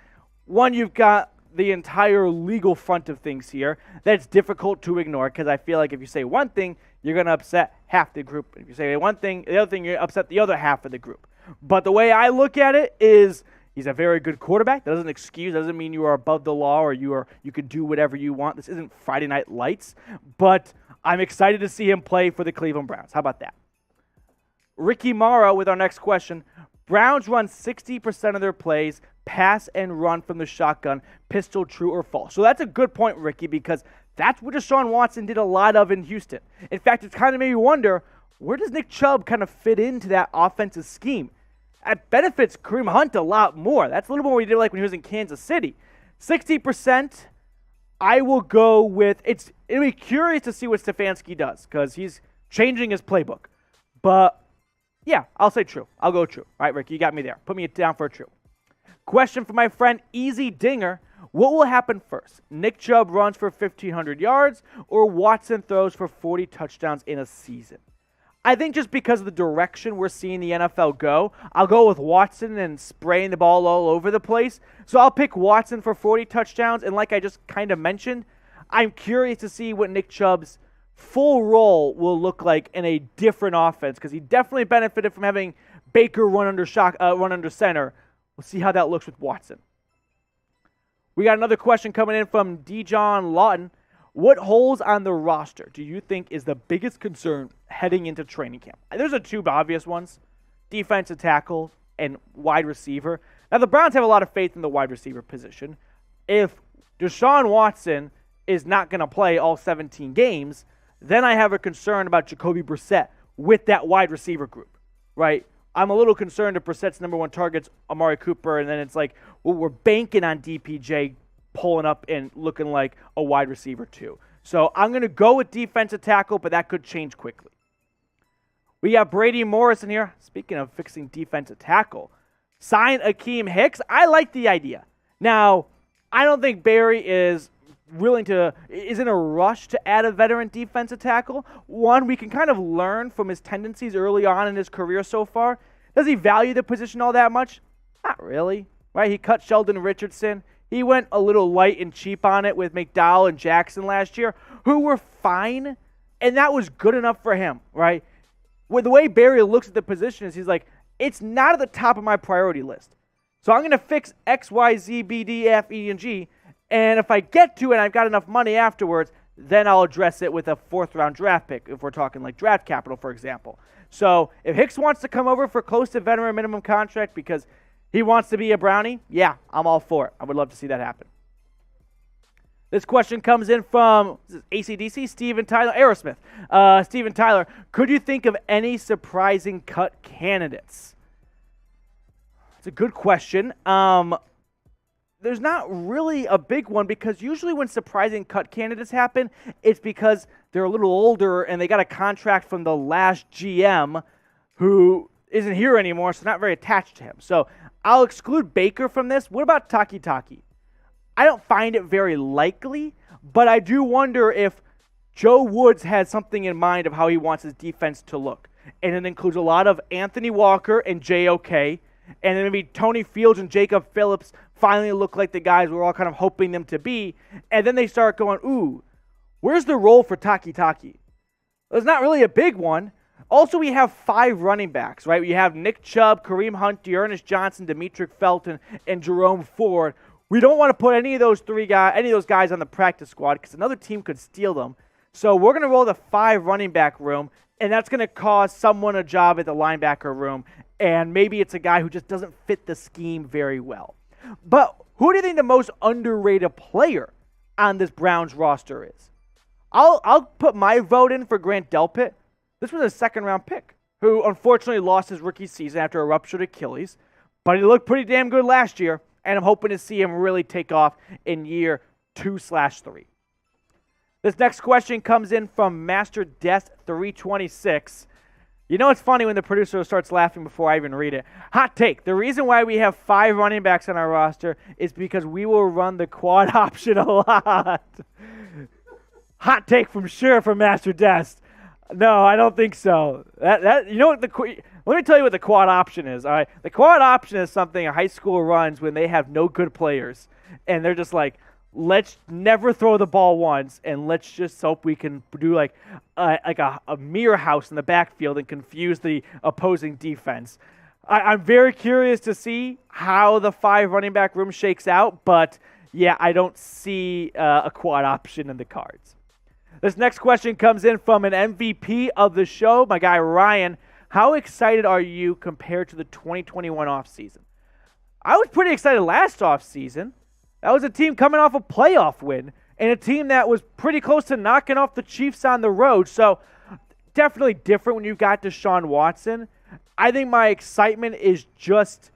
one, you've got the entire legal front of things here that's difficult to ignore because I feel like if you say one thing, you're going to upset half the group. If you say one thing, the other thing, you upset the other half of the group. But the way I look at it is he's a very good quarterback. That doesn't mean you are above the law or you can do whatever you want. This isn't Friday Night Lights. But I'm excited to see him play for the Cleveland Browns. How about that? Ricky Mara with our next question. Browns run 60% of their plays, pass and run from the shotgun, pistol, true or false. So that's a good point, Ricky, because that's what Deshaun Watson did a lot of in Houston. In fact, it's kind of made me wonder, where does Nick Chubb kind of fit into that offensive scheme? It benefits Kareem Hunt a lot more. That's a little more what he did like when he was in Kansas City. 60%, I will go with it'll be curious to see what Stefanski does because he's changing his playbook. But yeah, I'll say true. I'll go true. All right, Rick, you got me there. Put me down for a true. Question for my friend Easy Dinger. What will happen first? Nick Chubb runs for 1,500 yards or Watson throws for 40 touchdowns in a season? I think just because of the direction we're seeing the NFL go, I'll go with Watson and spraying the ball all over the place. So I'll pick Watson for 40 touchdowns. And like I just kind of mentioned, I'm curious to see what Nick Chubb's full role will look like in a different offense because he definitely benefited from having Baker run under center. We'll see how that looks with Watson. We got another question coming in from Dijon Lawton. What holes on the roster do you think is the biggest concern heading into training camp? There's the two obvious ones, defensive tackle and wide receiver. Now, the Browns have a lot of faith in the wide receiver position. If Deshaun Watson is not going to play all 17 games, then I have a concern about Jacoby Brissett with that wide receiver group, right? I'm a little concerned if Brissett's number one target's Amari Cooper, and then it's like, well, we're banking on DPJ pulling up and looking like a wide receiver too. So I'm going to go with defensive tackle, but that could change quickly. We got Brady Morrison here. Speaking of fixing defensive tackle, sign Akeem Hicks. I like the idea. Now, I don't think Barry is in a rush to add a veteran defensive tackle. One, we can kind of learn from his tendencies early on in his career so far. Does he value the position all that much? Not really, right? He cut Sheldon Richardson. He went a little light and cheap on it with McDowell and Jackson last year, who were fine, and that was good enough for him, right? With the way Barry looks at the position is he's like, it's not at the top of my priority list. So I'm going to fix X, Y, Z, B, D, F, E, and G, and if I get to it and I've got enough money afterwards, then I'll address it with a fourth-round draft pick, if we're talking like draft capital, for example. So if Hicks wants to come over for close to veteran minimum contract because he wants to be a Brownie, yeah, I'm all for it. I would love to see that happen. This question comes in from ACDC, Steven Tyler, Aerosmith. Steven Tyler, could you think of any surprising cut candidates? It's a good question. There's not really a big one because usually when surprising cut candidates happen, it's because they're a little older and they got a contract from the last GM who isn't here anymore, so not very attached to him. So I'll exclude Baker from this. What about Taki Taki? I don't find it very likely, but I do wonder if Joe Woods had something in mind of how he wants his defense to look. And it includes a lot of Anthony Walker and JOK, and then maybe Tony Fields and Jacob Phillips finally look like the guys we're all kind of hoping them to be. And then they start going, ooh, where's the role for Taki Taki? Well, it's not really a big one. Also, we have 5 running backs, right? We have Nick Chubb, Kareem Hunt, Dearness Johnson, Demetric Felton, and Jerome Ford. We don't want to put any of those guys on the practice squad because another team could steal them. So we're going to roll the 5 running back room, and that's going to cost someone a job at the linebacker room. And maybe it's a guy who just doesn't fit the scheme very well. But who do you think the most underrated player on this Browns roster is? I'll put my vote in for Grant Delpit. This was a second-round pick who unfortunately lost his rookie season after a ruptured Achilles. But he looked pretty damn good last year, and I'm hoping to see him really take off in year 2/3. This next question comes in from Master Desk 326. You know it's funny when the producer starts laughing before I even read it. Hot take. The reason why we have 5 running backs on our roster is because we will run the quad option a lot. Hot take from Master Desk. No, I don't think so. You know what let me tell you what the quad option is. All right, the quad option is something a high school runs when they have no good players, and they're just like, let's never throw the ball once, and let's just hope we can do like a mirror house in the backfield and confuse the opposing defense. I'm very curious to see how the 5 running back room shakes out, but yeah, I don't see a quad option in the cards. This next question comes in from an MVP of the show, my guy Ryan. How excited are you compared to the 2021 offseason? I was pretty excited last offseason. That was a team coming off a playoff win and a team that was pretty close to knocking off the Chiefs on the road. So definitely different when you've got Deshaun Watson. I think my excitement is just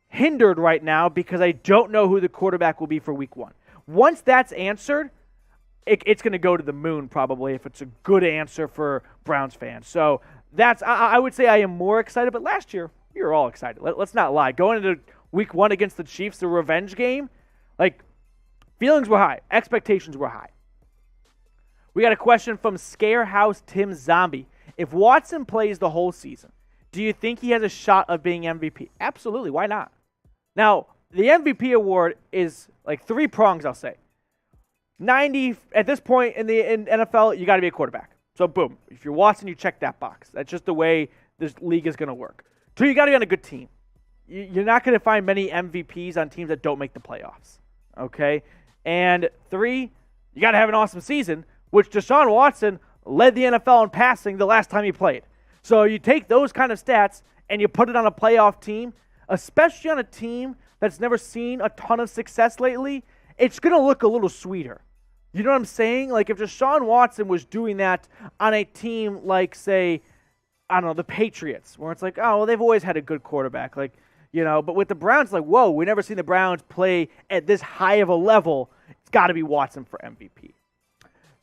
hindered right now because I don't know who the quarterback will be for week 1. Once that's answered, it's going to go to the moon probably if it's a good answer for Browns fans. So I would say I am more excited, but last year, we were all excited. Let's not lie. Going into week 1 against the Chiefs, the revenge game, like, feelings were high. Expectations were high. We got a question from Scarehouse Tim Zombie. If Watson plays the whole season, do you think he has a shot of being MVP? Absolutely. Why not? Now, the MVP award is like 3 prongs, I'll say. At this point in NFL, you got to be a quarterback. So, boom. If you're Watson, you check that box. That's just the way this league is going to work. 2, you got to be on a good team. You're not going to find many MVPs on teams that don't make the playoffs. Okay? And 3, you got to have an awesome season, which Deshaun Watson led the NFL in passing the last time he played. So you take those kind of stats and you put it on a playoff team, especially on a team that's never seen a ton of success lately, it's going to look a little sweeter. You know what I'm saying? Like, if Deshaun Watson was doing that on a team like, say, I don't know, the Patriots, where it's like, oh, well, they've always had a good quarterback. Like, you know, but with the Browns, like, whoa, we've never seen the Browns play at this high of a level. It's got to be Watson for MVP.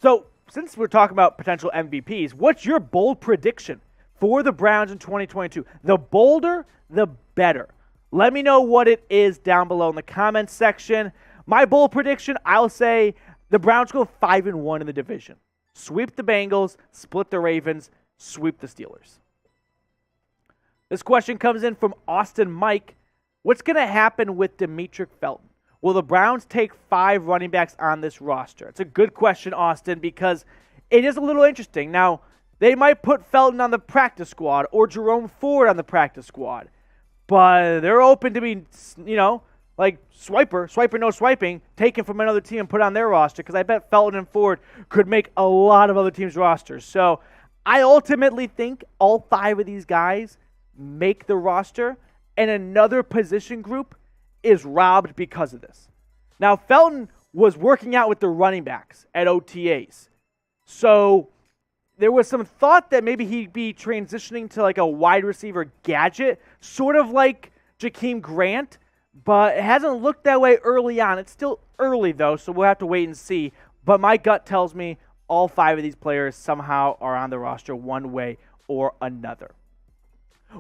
So, since we're talking about potential MVPs, what's your bold prediction for the Browns in 2022? The bolder, the better. Let me know what it is down below in the comments section. My bold prediction, I'll say the Browns go 5-1 in the division. Sweep the Bengals, split the Ravens, sweep the Steelers. This question comes in from Austin Mike. What's going to happen with Demetric Felton? Will the Browns take 5 running backs on this roster? It's a good question, Austin, because it is a little interesting. Now, they might put Felton on the practice squad or Jerome Ford on the practice squad, but they're open to be, you know, like swiper, no swiping, taken from another team and put on their roster, because I bet Felton and Ford could make a lot of other teams' rosters. So I ultimately think all 5 of these guys make the roster, and another position group is robbed because of this. Now, Felton was working out with the running backs at OTAs. So there was some thought that maybe he'd be transitioning to like a wide receiver gadget, sort of like Jakeem Grant, but it hasn't looked that way early on. It's still early, though, so we'll have to wait and see. But my gut tells me all 5 of these players somehow are on the roster one way or another.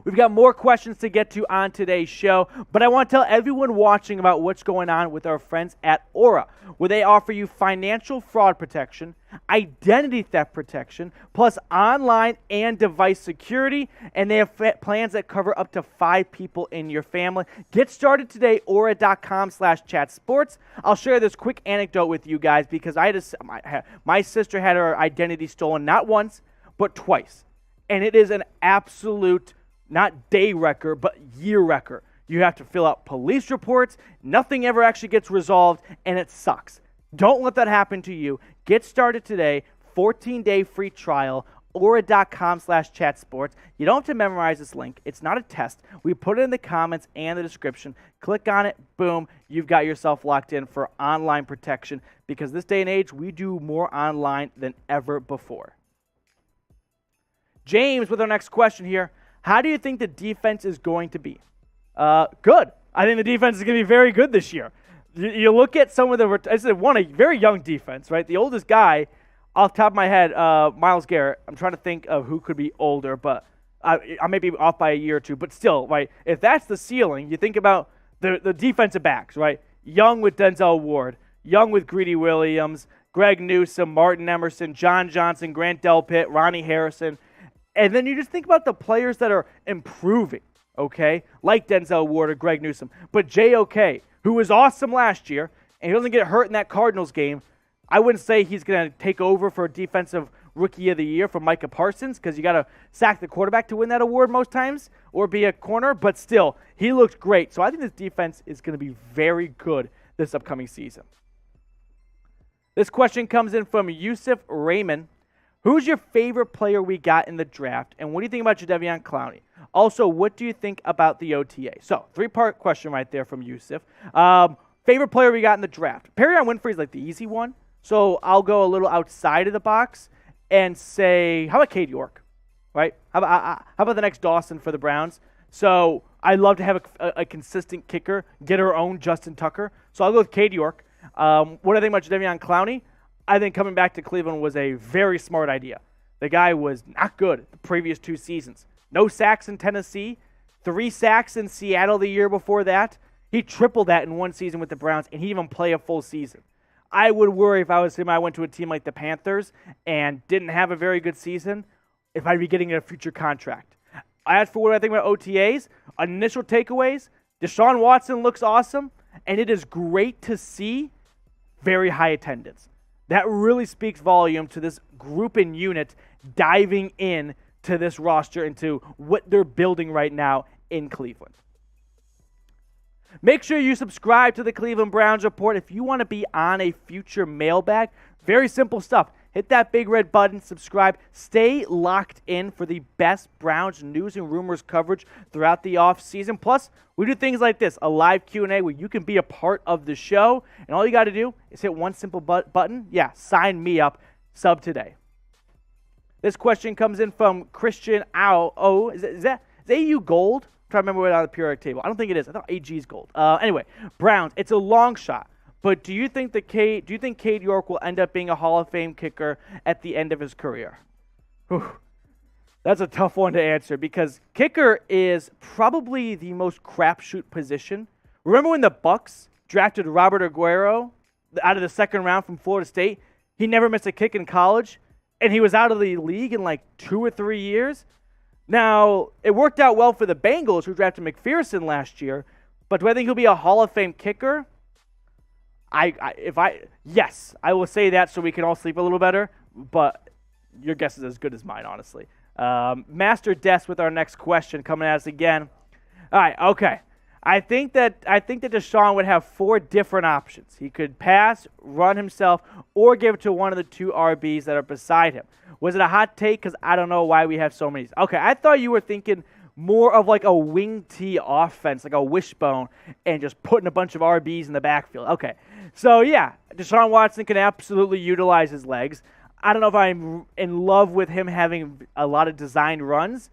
We've got more questions to get to on today's show, but I want to tell everyone watching about what's going on with our friends at Aura, where they offer you financial fraud protection, identity theft protection, plus online and device security, and they have plans that cover up to 5 people in your family. Get started today, aura.com/chatsports. I'll share this quick anecdote with you guys because my sister had her identity stolen not once, but twice, and it is an absolute not day wrecker, but year wrecker. You have to fill out police reports. Nothing ever actually gets resolved, and it sucks. Don't let that happen to you. Get started today. 14-day free trial. Aura.com/chatsports. You don't have to memorize this link. It's not a test. We put it in the comments and the description. Click on it. Boom. You've got yourself locked in for online protection, because this day and age, we do more online than ever before. James with our next question here. How do you think the defense is going to be? Good. I think the defense is going to be very good this year. You look at some of the a very young defense, right? The oldest guy, off the top of my head, Myles Garrett. I'm trying to think of who could be older, but I may be off by a year or two. But still, right? If that's the ceiling, you think about the defensive backs, right? Young with Denzel Ward, young with Greedy Williams, Greg Newsome, Martin Emerson, John Johnson, Grant Delpit, Ronnie Harrison. And then you just think about the players that are improving, okay, like Denzel Ward or Greg Newsome. But J.O.K., who was awesome last year, and he doesn't get hurt in that Cardinals game, I wouldn't say he's going to take over for Defensive Rookie of the Year from Micah Parsons, because you got to sack the quarterback to win that award most times or be a corner. But still, he looked great. So I think this defense is going to be very good this upcoming season. This question comes in from Yusuf Raymond. Who's your favorite player we got in the draft, and what do you think about Jadeveon Clowney? Also, what do you think about the OTA? So, 3-part question right there from Yusuf. Favorite player we got in the draft. Perrion Winfrey is like the easy one, so I'll go a little outside of the box and say, how about Cade York, right? How about the next Dawson for the Browns? So, I'd love to have a consistent kicker, get our own Justin Tucker. So, I'll go with Cade York. What do I think about Jadeveon Clowney? I think coming back to Cleveland was a very smart idea. The guy was not good the previous 2 seasons. No sacks in Tennessee, 3 sacks in Seattle the year before that. He tripled that in 1 season with the Browns, and he didn't even play a full season. I would worry if I was him, I went to a team like the Panthers and didn't have a very good season, if I'd be getting a future contract. As for what I think about OTAs, initial takeaways, Deshaun Watson looks awesome, and it is great to see very high attendance. That really speaks volume to this group and unit diving in to this roster and to what they're building right now in Cleveland. Make sure you subscribe to the Cleveland Browns Report if you want to be on a future mailbag. Very simple stuff. Hit that big red button, subscribe. Stay locked in for the best Browns news and rumors coverage throughout the offseason. Plus, we do things like this, a live Q&A where you can be a part of the show. And all you got to do is hit one simple button. Yeah, sign me up. Sub today. This question comes in from Christian Au. Oh, is AU gold? I'm trying to remember what on the periodic table. I don't think it is. I thought AG is gold. Anyway, Browns. It's a long shot. But do you think Cade York will end up being a Hall of Fame kicker at the end of his career? Whew. That's a tough one to answer because kicker is probably the most crapshoot position. Remember when the Bucs drafted Robert Aguero out of the 2nd round from Florida State? He never missed a kick in college, and he was out of the league in like 2 or 3 years. Now, it worked out well for the Bengals, who drafted McPherson last year, but do I think he'll be a Hall of Fame kicker? Yes, I will say that so we can all sleep a little better, but your guess is as good as mine, honestly. Master Des with our next question coming at us again. All right, okay. I think that Deshaun would have 4 different options. He could pass, run himself, or give it to one of the 2 RBs that are beside him. Was it a hot take? Because I don't know why we have so many. Okay, I thought you were thinking more of like a wing T offense, like a wishbone, and just putting a bunch of RBs in the backfield. Okay, so yeah, Deshaun Watson can absolutely utilize his legs. I don't know if I'm in love with him having a lot of designed runs.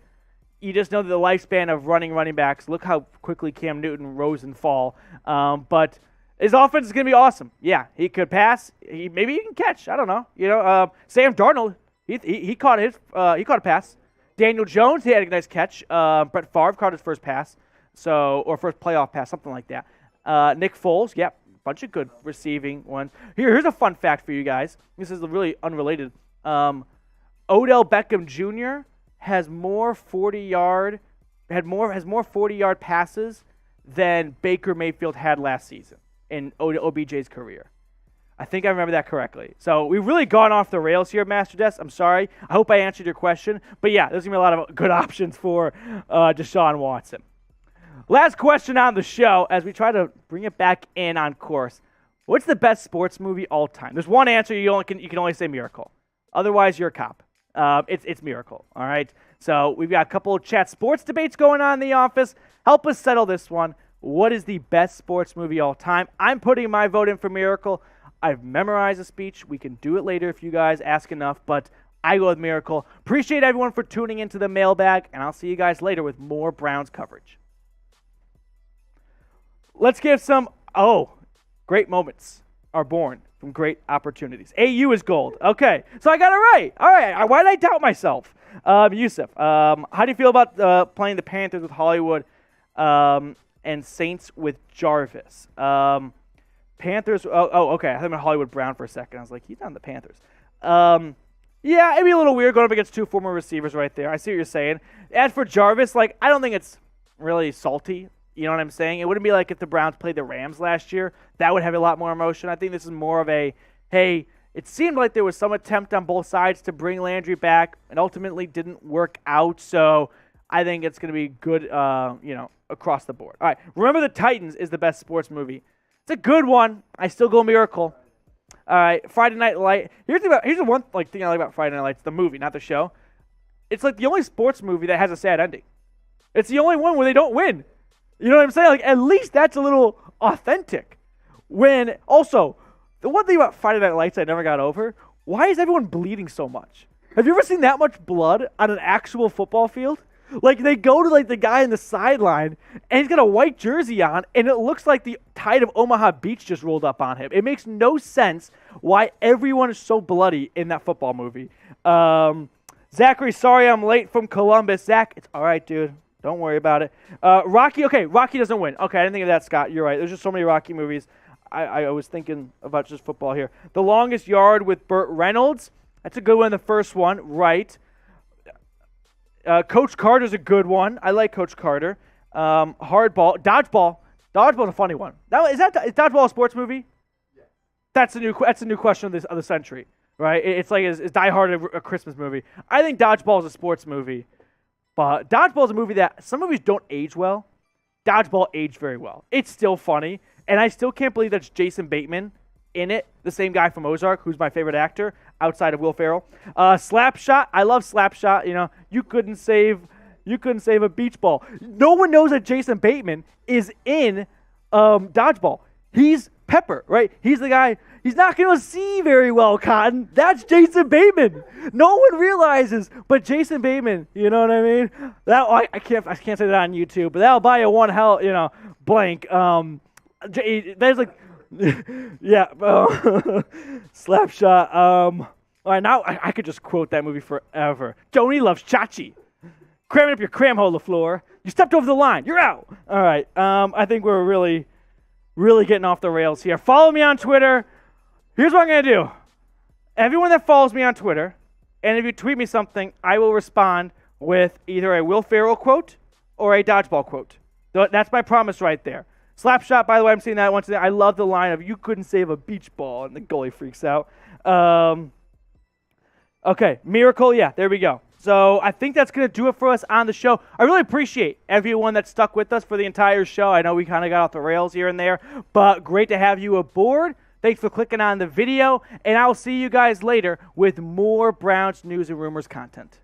You just know that the lifespan of running backs, look how quickly Cam Newton rose and fall. But his offense is going to be awesome. Yeah, he could pass. Maybe he can catch. I don't know. Sam Darnold, he caught a pass. Daniel Jones, he had a nice catch. Brett Favre caught his first pass, or first playoff pass, something like that. Nick Foles, yeah, bunch of good receiving ones. Here's a fun fact for you guys. This is really unrelated. Odell Beckham Jr. has more 40-yard passes than Baker Mayfield had last season in OBJ's career. I think I remember that correctly. So we've really gone off the rails here, Master Des. I'm sorry. I hope I answered your question. But yeah, there's going to be a lot of good options for Deshaun Watson. Last question on the show as we try to bring it back in on course. What's the best sports movie all time? There's one answer. You can only say Miracle. Otherwise, you're a cop. It's Miracle, all right? So we've got a couple of chat sports debates going on in the office. Help us settle this one. What is the best sports movie all time? I'm putting my vote in for Miracle. I've memorized a speech. We can do it later if you guys ask enough, but I go with Miracle. Appreciate everyone for tuning into the mailbag, and I'll see you guys later with more Browns coverage. Let's give some, great moments are born from great opportunities. AU is gold. Okay, so I got it right. All right, why did I doubt myself? Yusuf, how do you feel about playing the Panthers with Hollywood and Saints with Jarvis? Panthers, okay. I thought I meant Hollywood Brown for a second. I was like, he's on the Panthers. Yeah, it'd be a little weird going up against 2 former receivers right there. I see what you're saying. As for Jarvis, I don't think it's really salty. You know what I'm saying? It wouldn't be like if the Browns played the Rams last year. That would have a lot more emotion. I think this is more of a, hey, it seemed like there was some attempt on both sides to bring Landry back and ultimately didn't work out. So I think it's going to be good, across the board. All right, Remember the Titans is the best sports movie. It's a good one. I still go Miracle. All right, Friday Night Lights. Here's the one thing I like about Friday Night Lights, the movie, not the show. It's like the only sports movie that has a sad ending. It's the only one where they don't win. You know what I'm saying? At least that's a little authentic. Also, the one thing about Friday Night Lights I never got over, why is everyone bleeding so much? Have you ever seen that much blood on an actual football field? Like, they go to, like, the guy in the sideline, and he's got a white jersey on, and it looks like the tide of Omaha Beach just rolled up on him. It makes no sense why everyone is so bloody in that football movie. Zachary, sorry I'm late from Columbus. Zach, it's all right, dude. Don't worry about it. Rocky doesn't win. Okay, I didn't think of that, Scott. You're right. There's just so many Rocky movies. I was thinking about just football here. The Longest Yard with Burt Reynolds. That's a good one, the first one. Right. Coach Carter's a good one. I like Coach Carter. Hardball. Dodgeball. Dodgeball's a funny one. Is Dodgeball a sports movie? Yeah. That's a new question of the century, right? It's like, is Die Hard a Christmas movie? I think Dodgeball is a sports movie. But Dodgeball is a movie that some movies don't age well. Dodgeball aged very well. It's still funny, and I still can't believe that's Jason Bateman in it, the same guy from Ozark, who's my favorite actor outside of Will Ferrell. Slapshot, I love Slapshot. You know, you couldn't save a beach ball. No one knows that Jason Bateman is in Dodgeball. He's Pepper, right? He's the guy. He's not going to see very well, Cotton. That's Jason Bateman. No one realizes, but Jason Bateman. You know what I mean? I can't say that on YouTube, but that'll buy you one blank. There's like, yeah, Slapshot. All right, now I could just quote that movie forever. Joni loves Chachi. Cramming up your cram hole, LaFleur. You stepped over the line. You're out. All right. I think we're really getting off the rails here. Follow me on Twitter. Here's what I'm going to do. Everyone that follows me on Twitter, and if you tweet me something, I will respond with either a Will Ferrell quote or a Dodgeball quote. That's my promise right there. Slapshot, by the way, I'm seeing that once today. I love the line of, you couldn't save a beach ball, and the goalie freaks out. Okay, Miracle, yeah, there we go. So I think that's going to do it for us on the show. I really appreciate everyone that stuck with us for the entire show. I know we kind of got off the rails here and there, but great to have you aboard. Thanks for clicking on the video, and I will see you guys later with more Browns news and rumors content.